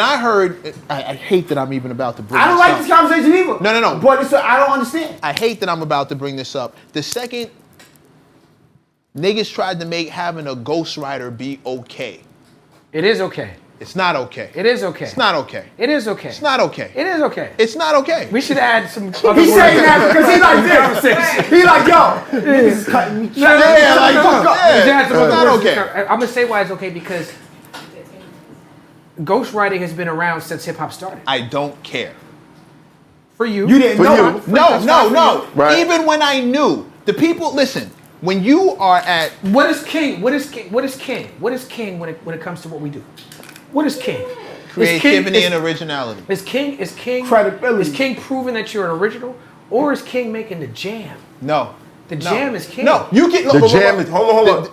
I heard, I hate that I'm even about to bring I don't this like up. this conversation either. No. But it's, I don't understand. I hate that I'm about to bring this up. The second niggas tried to make having a ghostwriter be okay. It is okay. It's not okay. It is okay. It's not okay. It is okay. It's not okay. It is okay. It's not okay. We should add some other He's words. saying that because he's like this. He's like, yo, niggas is cutting me. Yeah, like, fuck up. We should add some It's other not words. okay. I'm gonna say why it's okay because ghostwriting has been around since hip hop started. I don't care. For you. You didn't know. No. Right. Even when I knew, the people, listen, when you are at... What is king? What is king? What is king? What is king when it comes to what we do? What is king? Creativity and originality. Is king Credibility. Is king proving that you're an original, or is king making the jam? No. The jam is king. No, you can... The jam is... Hold on.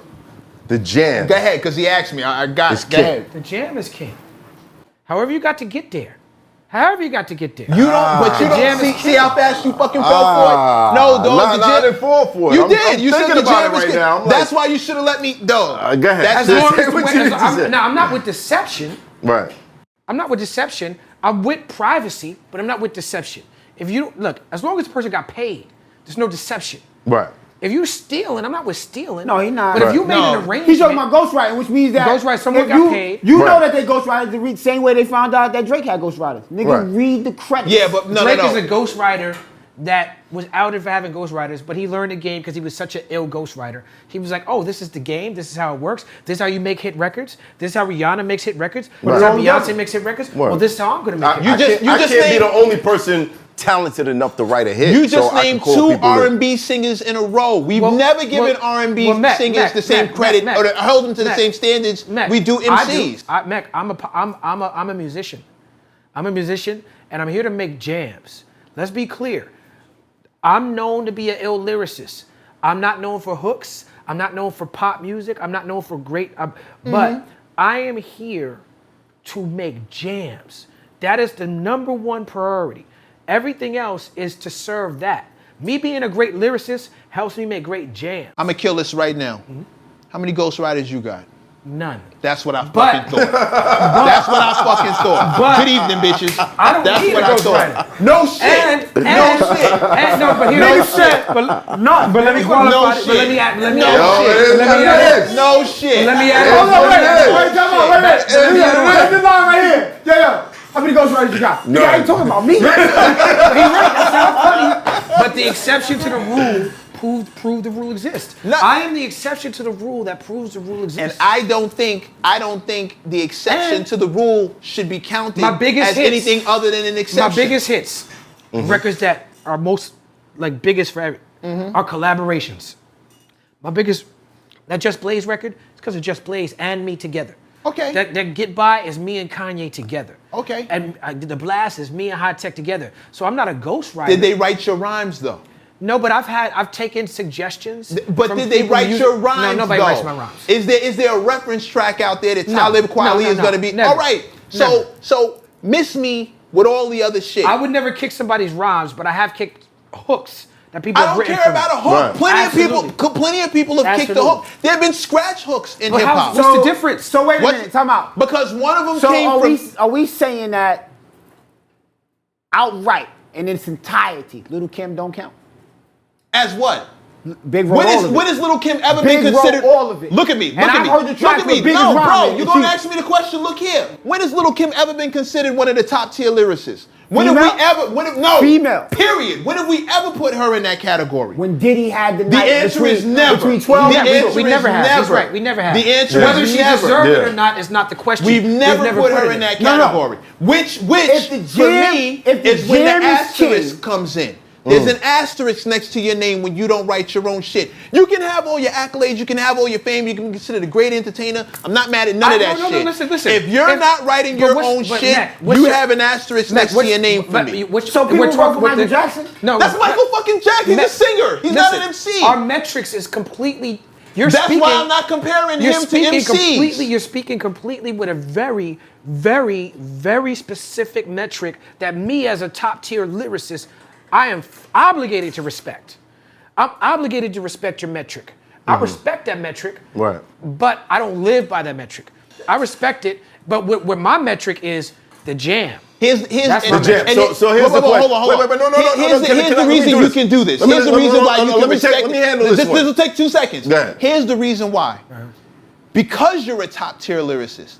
The jam. Go ahead, because he asked me. I got It's it. Go king. ahead. The jam is king. However you got to get there. However you got to get there. You don't, but you The jam don't is see how fast you fucking fell for it? No, dog, I didn't fall for it. You I'm did. You said thinking the about jam it was right good. now. I'm That's like, why you should have let me, dog. go ahead. That's As long just as what the you way, need to say. now I'm not with deception. Right. I'm not with deception. I'm with privacy, but I'm not with deception. If you look, as long as the person got paid, there's no deception. Right. If you stealing, I'm not with stealing. No, he's not. But if you Right. made No. an arrangement, He's talking about ghostwriting, which means that Ghostwriter, someone if got you, paid. You know Right. that they ghostwriters the same way they found out that Drake had ghostwriters. Nigga, Right. read the credits. Yeah, but no, Drake no. is a ghostwriter that was outed for having ghostwriters, but he learned the game because he was such an ill ghostwriter. He was like, oh, this is the game. This is how it works. This is how you make hit records. This is how Rihanna makes hit records. This is how Right. Beyonce makes hit records. Right. Well, this is how I'm going to make it. You I just can't be named- the only person talented enough to write a hit. You just so I can named call two people to- R&B singers in a row. We've Well, never given well, R&B well, Mac, singers Mac, the same Mac, credit Mac, or to hold them to the Mac, same standards Mac, we do MCs. Mac, I'm a musician. I'm a musician, and I'm here to make jams. Let's be clear. I'm known to be an ill lyricist. I'm not known for hooks. I'm not known for pop music. I'm not known for great. But I am here to make jams. That is the number one priority. Everything else is to serve that. Me being a great lyricist helps me make great jams. I'm gonna kill this right now. How many ghostwriters you got? None. That's what I But- fucking thought. That's what I fucking thought. But- Good evening, bitches. I don't That's need what a I ghostwriter. thought. No shit. And no shit. no, but here No it is. shit. But let me qualify No it. But let me add. Let me No add. shit. Let me add. No shit. Let me add. Hold on, wait, Shit. wait, time out, wait a minute. Let me add. Wait, this line right here. Yo. How many ghostwriters you got? No. Nigga, I ain't talking about me. He's right. That's not funny. But the exception to the rule prove the rule exists. No. I am the exception to the rule that proves the rule And exists. I don't think the exception And to the rule should be counted my biggest as hits- anything other than an exception. My biggest hits, records that are most like biggest for every, are collaborations. My biggest, that Just Blaze record, is because of Just Blaze and me together. Okay. That Get By is me and Kanye together. Okay. And The Blast is me and High Tech together. So I'm not a ghostwriter. Did they write your rhymes though? No, but I've taken suggestions. But from did they people write use- your rhymes? No, nobody though? writes my rhymes. Is there a reference track out there that No. Talib Kweli No, is going to be? never. All right. Never. So miss me with all the other shit. I would never kick somebody's rhymes, but I have kicked hooks that people I have don't written care for me. about a hook. Right. Plenty of people have kicked the Absolutely. hook. There have been scratch hooks in But hip hop. what's the difference? So wait a What- minute, time out. Because one of them So came are we saying that outright in its entirety, Little Kim don't count? as what? Big roll all of it. When has Little Kim ever Big been roll considered? all of it. Look at me. Look And at I've me. heard the Look track at with me. Biggest No, Rhyme, bro. and You're gonna she- ask me the question. Look here. When has Little Kim ever been considered one of the top tier lyricists? When Female? have we ever? No. Female. Period. When have we ever put her in that category? When Diddy had the The night answer between, is never. between 12 The and answer we never is have. He's never. right. We never have. The answer Whether is she never. deserved it Yeah. or not is not the question. We've never put her it. in that No, no. category. Which If the for jam- me if the is when the jam is asterisk king. comes in. There's an asterisk next to your name when you don't write your own shit. You can have all your accolades, you can have all your fame, you can be considered a great entertainer. I'm not mad at none of that No, shit. listen. If you're not writing but your what's- own but shit, Mac, what's you your- have an asterisk Mac, next to what's- your name for but me. So people we're vote talking for with Michael the- Jackson? No, That's Michael fucking Jackson. He's a singer. He's not an MC. Our metrics is completely. You're That's speaking, why I'm not comparing you're him to speaking MCs. completely. You're speaking completely with a very, very, very specific metric that me as a top tier lyricist, I am obligated to respect. I'm obligated to respect your metric. I respect that metric, Right. but I don't live by that metric. I respect it, but where my metric is, the jam. Here's That's and- the jam. and So here's the question. Hold on. Wait, no. Here's the reason you can do this. Here's the reason why you can respect. Let me handle this one. This will take 2 seconds. Go ahead. Here's the reason why. Because you're a top tier lyricist,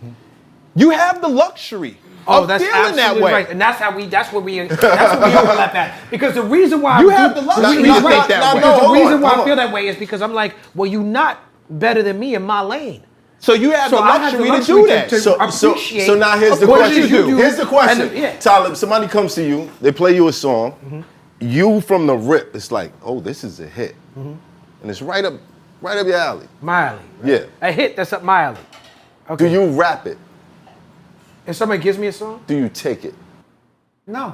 you have the luxury of that's feeling that absolutely way. right, and that's where we overlap at. Because the reason why You have the luxury to think that way. Because the Hold reason on, why hold I on. feel that way is because I'm like, well, you're not better than me in my lane. So you have the I have the luxury to luxury do that. appreciate So now here's the what question. you do. Here's the question. And, yeah. Talib, somebody comes to you, they play you a song, you from the rip, it's like, oh, this is a hit. And it's right up your alley. My alley. Yeah. A hit that's up my alley. Okay. Do you rap it? If somebody gives me a song? Do you take it? No.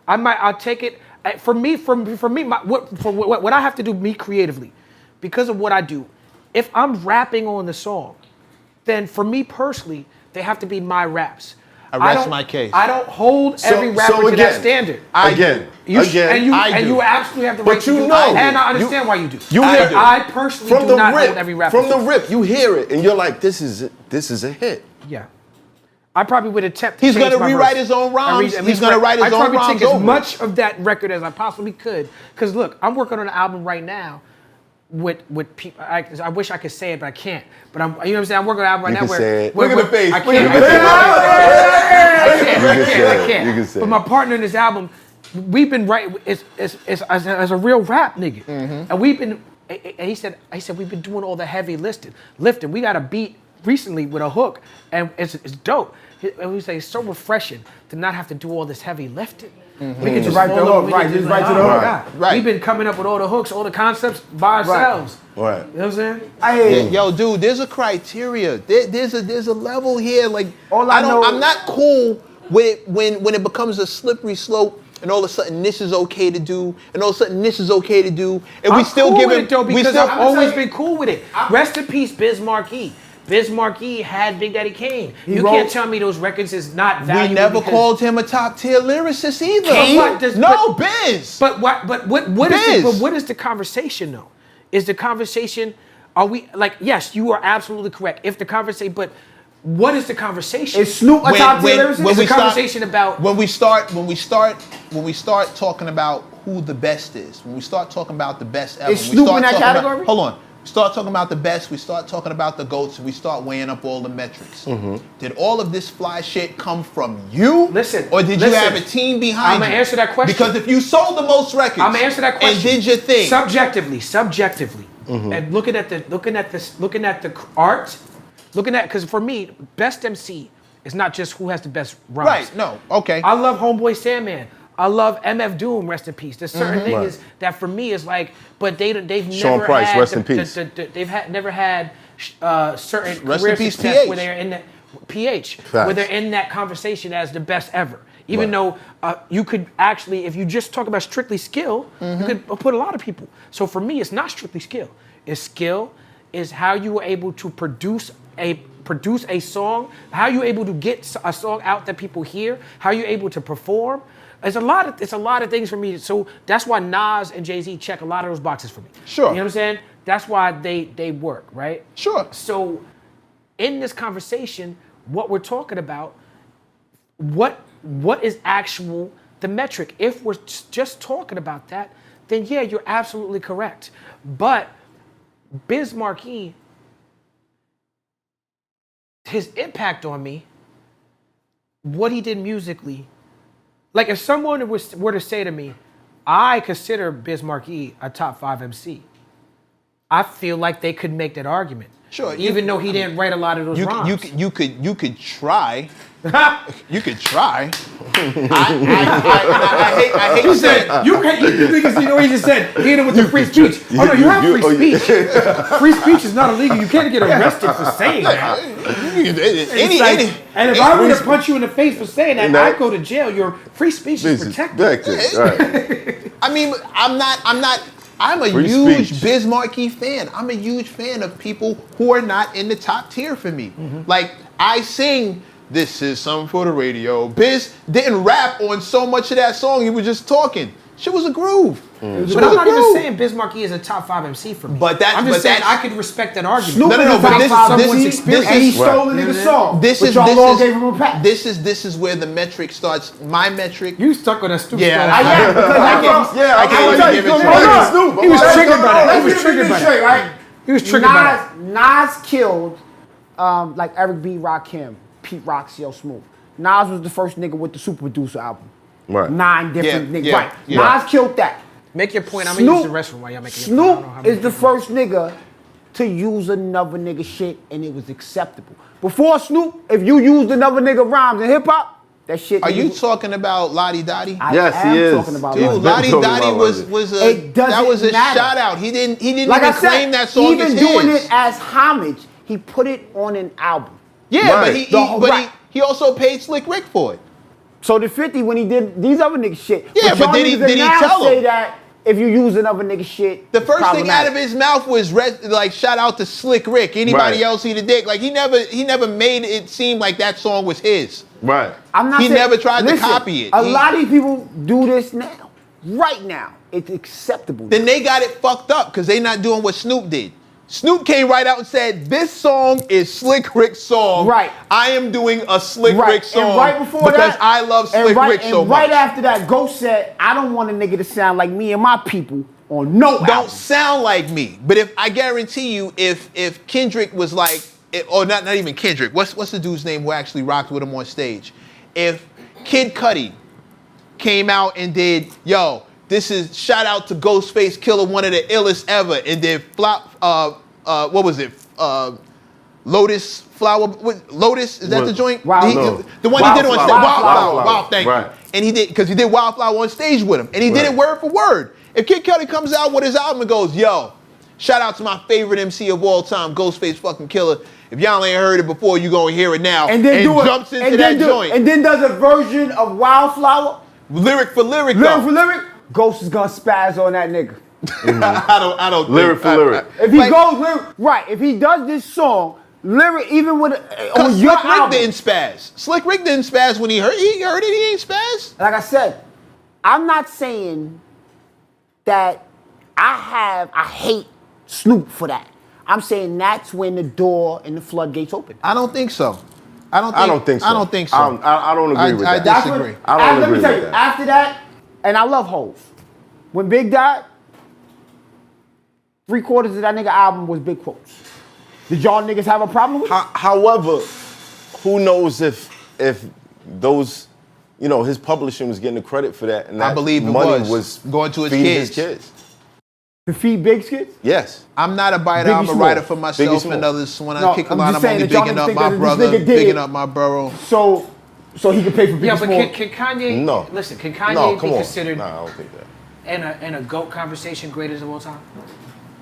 I'll take it. For me, what I have to do, me creatively, because of what I do, if I'm rapping on the song, then for me personally, they have to be my raps. I rest my case. I don't hold every rapper to that standard. You absolutely have the right But to you do know, it. And I understand why you do. You hear it. I personally From do the not rip, hold every rapper. from the rip, you hear it, and you're like, this is a hit. Yeah. I probably would attempt to He's change going to my rewrite verse. his own rhymes. At He's least going to write his own I'd probably rhymes take as over. much of that record as I possibly could. Because look, I'm working on an album right now with people. I wish I could say it, but I can't. But you know what I'm saying? I'm working on an album right You now can where say it. where- Look at the face. I Look at can't. the face. I can't. You can say But it. my partner in this album, we've been writing as a real rap nigga, and we've been. And he said we've been doing all the heavy lifting. We got a beat recently with a hook, and it's dope. And we say it's so refreshing to not have to do all this heavy lifting. We can just Write the follow, hook, we can right, just write to oh the my hook. God. Right. We've been coming up with all the hooks, all the concepts by ourselves. Right. You know what I'm saying? Yo, dude, there's a criteria. There's a level here. Like, All I know- I'm not cool with when it becomes a slippery slope. And all of a sudden, this is okay to do, and all of a sudden, this is okay to do, and we I'm still cool give with him. it though, because still, I've always been cool with it. Rest in peace, Biz Markie. Biz Markie had Big Daddy Kane. You can't tell me those records is not valuable. We never because- called him a top tier lyricist either. Kane? But what does- No, Biz. But what is the conversation though? Is the conversation? Are we like? Yes, you are absolutely correct. If the conversation, but what is the conversation? Is Snoop a top tier lyricist? It's a conversation about when we start talking about who the best is, when we start talking about the best ever, Is we Snoop start in that talking category? About, hold on. We start talking about the best, we start talking about the GOATs, and we start weighing up all the metrics. Did all of this fly shit come from you? Listen, Or did you listen. have a team behind you? I'ma answer that question. Because if you sold the most records I'm gonna answer that question. and did your thing. Subjectively, and looking at the art, because for me, best MC is not just who has the best rhymes. Right, no, okay. I love Homeboy Sandman. I love MF Doom, rest in peace. There's certain niggas that for me is like, but they've Sean never Price, had rest in peace. Never had certain Rest career in peace, success PH. where they're in that PH, Facts. where they're in that conversation as the best ever. Even though you could actually, if you just talk about strictly skill, you could put a lot of people. So for me, it's not strictly skill. It's skill is how you were able to produce a song, how you able to get a song out that people hear, how you able to perform. It's a lot of things for me. So that's why Nas and Jay-Z check a lot of those boxes for me. Sure. You know what I'm saying? That's why they work, right? Sure. So in this conversation, what we're talking about, what is the metric? If we're just talking about that, then yeah, you're absolutely correct. But Biz Markie, his impact on me, what he did musically, like if someone were to say to me, I consider Biz Markie a top 5 MC, I feel like they could make that argument. Sure. Even though he didn't write a lot of those rhymes. You could try. You could try. I hate You said, you niggas, you know, he just said, hit him with the free speech. Oh no, you have free speech. Free speech is not illegal. You can't get arrested for saying that. And if I were to punch you in the face for saying that, I go to jail. Your free speech is protected. Right. I mean, I'm a Free huge speech. Biz Markie fan. I'm a huge fan of people who are not in the top tier for me. Like, I sing, this is something for the radio. Biz didn't rap on so much of that song. He was just talking. Shit was a groove. But I'm not even saying Biz Markie is a top 5 MC for me. But that's- I'm just but saying that's- I could respect that argument. Snoop No, is no, a but top this- five this- MC, this and he is- stole a nigga's song. This but is y'all all this gave him a pass. is where the metric starts. My metric. You stuck on that stupid Yeah, stuff. I am, because I I can't- can't. I can't tell give you, it to hold you. on. Snoop. He was Let's triggered go. by that. Let's He was get triggered this by straight, that. right? He was triggered by that. Nas killed, like Eric B. Rakim, Pete Rock, CL Smooth. Nas was the first nigga with the Super Producer album. Right. 9 different Yeah, niggas. yeah, Right. yeah. Nas killed that. Make your point. I'm going to use the restroom while y'all making your point. I don't know how Snoop many is the people- first nigga to use another nigga shit and it was acceptable. Before Snoop, if you used another nigga rhymes in hip hop, that shit. Are you talking about Lottie Dottie? I Yes, am he is. talking about Dude, Lottie. Lottie talking Dottie about was Lottie. a It doesn't that was a matter. shout out. He didn't Like even I said, claim that song even as doing his. it as homage, he put it on an album. Yeah, Right. but Right. he also paid Slick Rick for it. So the 50 when he did these other niggas shit. Yeah, but y'all did he- niggas did he now tell say him? that if you use another nigga shit, The first thing out of problematic. his mouth was like shout out to Slick Rick. Anybody Right. else eat a dick? Like he never made it seem like that song was his. Right. I'm not He saying- never tried to listen, copy it. A He- lot of these people do this now. Right now. It's acceptable. Then they got it fucked up because they not doing what Snoop did. Snoop came right out and said, "This song is Slick Rick's song. Right. I am doing a Slick Right. Rick song And right before because that, I love and Slick right, Rick so and much." right after that, Ghost said, I don't want a nigga to sound like me and my people on no Don't album. sound like me. But if I guarantee you, if Kendrick was like, or not even Kendrick, what's the dude's name who actually rocked with him on stage? If Kid Cudi came out and did, yo, this is shout out to Ghostface Killer, one of the illest ever, and did what was it? Lotus Flower. Lotus, is that the joint? Wild- No. The one he did on stage. Wildflower. Wow, thank Right. you. And he did, because he did Wildflower on stage with him. And he did Right. it word for word. If Kid Cudi comes out with his album and goes, yo, shout out to my favorite MC of all time, Ghostface fucking Killer. If y'all ain't heard it before, you gonna hear it now. And then do it. jumps into and that then do, joint. And then does a version of Wildflower. Lyric for lyric, Lyric though. for lyric. Ghost is gonna spaz on that nigga. I don't Lyric think, for lyric. If he Like- goes lyric, right, if he does this song, lyric, even with on Cause your Slick Rick album. didn't spaz. Slick Rick didn't spaz when he heard it. He ain't spaz. Like I said, I'm not saying that I hate Snoop for that. I'm saying that's when the door and the floodgates open. I don't think so. I don't think so. I don't agree with I that. That's disagree. When, I don't let me agree tell with you, that. after that, and I love Hov. When Big died, 3/4 of that nigga album was Big quotes. Did y'all niggas have a problem with it? However, who knows if those, you know, his publishing was getting the credit for that, and that I believe it money was. Going to his feeding kids. his kids. To feed Big skits? Yes. I'm not a biter. Biggie I'm a Smalls. writer for Biggie myself Smalls. and others. When No, I kick a I'm line, just I'm saying only that y'all bigging niggas up think my that this brother, nigga did bigging it. up my borough. So he could pay for Big Yeah, but Smalls. can Kanye? No. Listen, can Kanye No, be come on. considered No, I don't think that. in a GOAT conversation greatest of all time?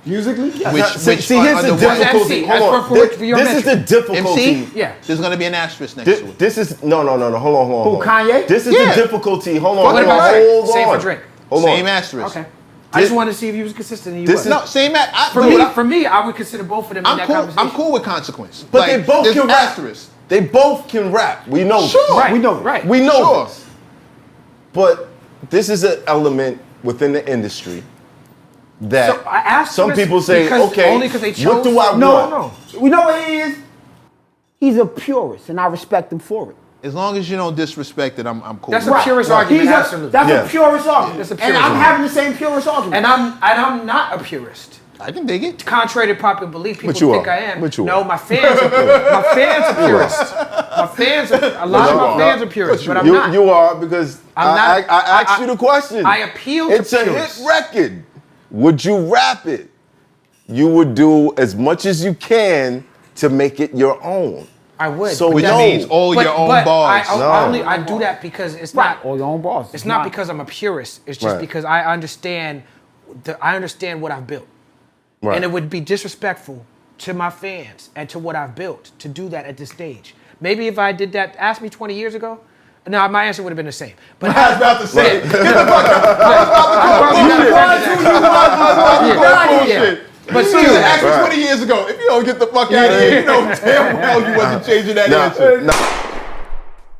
Musically? Yeah. Which See, here's the under what? difficulty. MC, Hold on. for your This is the metric. difficulty. MC? Yeah. There's gonna be an asterisk next to it. This is no. Hold on. Who, Kanye? This is Yeah. the difficulty. Hold on. What Hold about on. Drake? Hold Same on. for Drake. Hold Same on. asterisk. Okay. I just wanted to see if he was consistent and you This were. No, same. For me, I would consider both of them in I'm that cool. conversation. I'm cool with consequence. But they both there's can rap. asterisk. They both can rap. We know. Sure. This. Right, We know. right. We know Sure. this. But this is an element within the industry that So I asked some this people say, because- okay, only 'cause they what chose- do I No, want? We know what he is. He's a purist, and I respect him for it. As long as you don't disrespect it, I'm cool. That's with a it. purist argument, He's absolutely. That's Yeah. a purist argument. That's a and purist I'm argument. having the same purist argument. And I'm not a purist. I can dig it. Contrary to popular belief, people But you think are. I am. But you No, are. my fans are purists. My fans are, a lot of my fans are purists, but I'm not. You are because I'm not- I asked you the question. I appeal to It's a purists. hit record. Would you rap it? You would do as much as you can to make it your own. I would. So but Which that- means all your own but bars. I do that because it's right. not. All your own boss. It's not because I'm a purist. It's just Right. because I understand what I've built. Right. And it would be disrespectful to my fans and to what I've built to do that at this stage. Maybe if I did that, ask me 20 years ago, no, my answer would have been the same. But I was about to say it. Get the fuck out. yeah. But Still, still, ask me Right. 20 years ago. If you don't get the fuck out of here, you know damn well you wasn't changing that answer. Nah.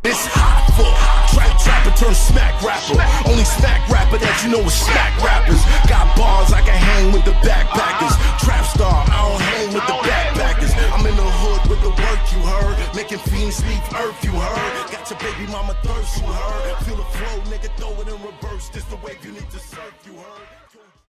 It's hot for trap turn smack rapper. Only smack rapper that you know is smack rappers. Got bars, I can hang with the backpackers. Trap star, I don't hang with the backpackers. I'm in the hood with the work, you heard. Making fiends leave earth, you heard. Got your baby mama thirst, you heard. Feel the flow, nigga, throw it in reverse. This the wave you need to surf, you heard.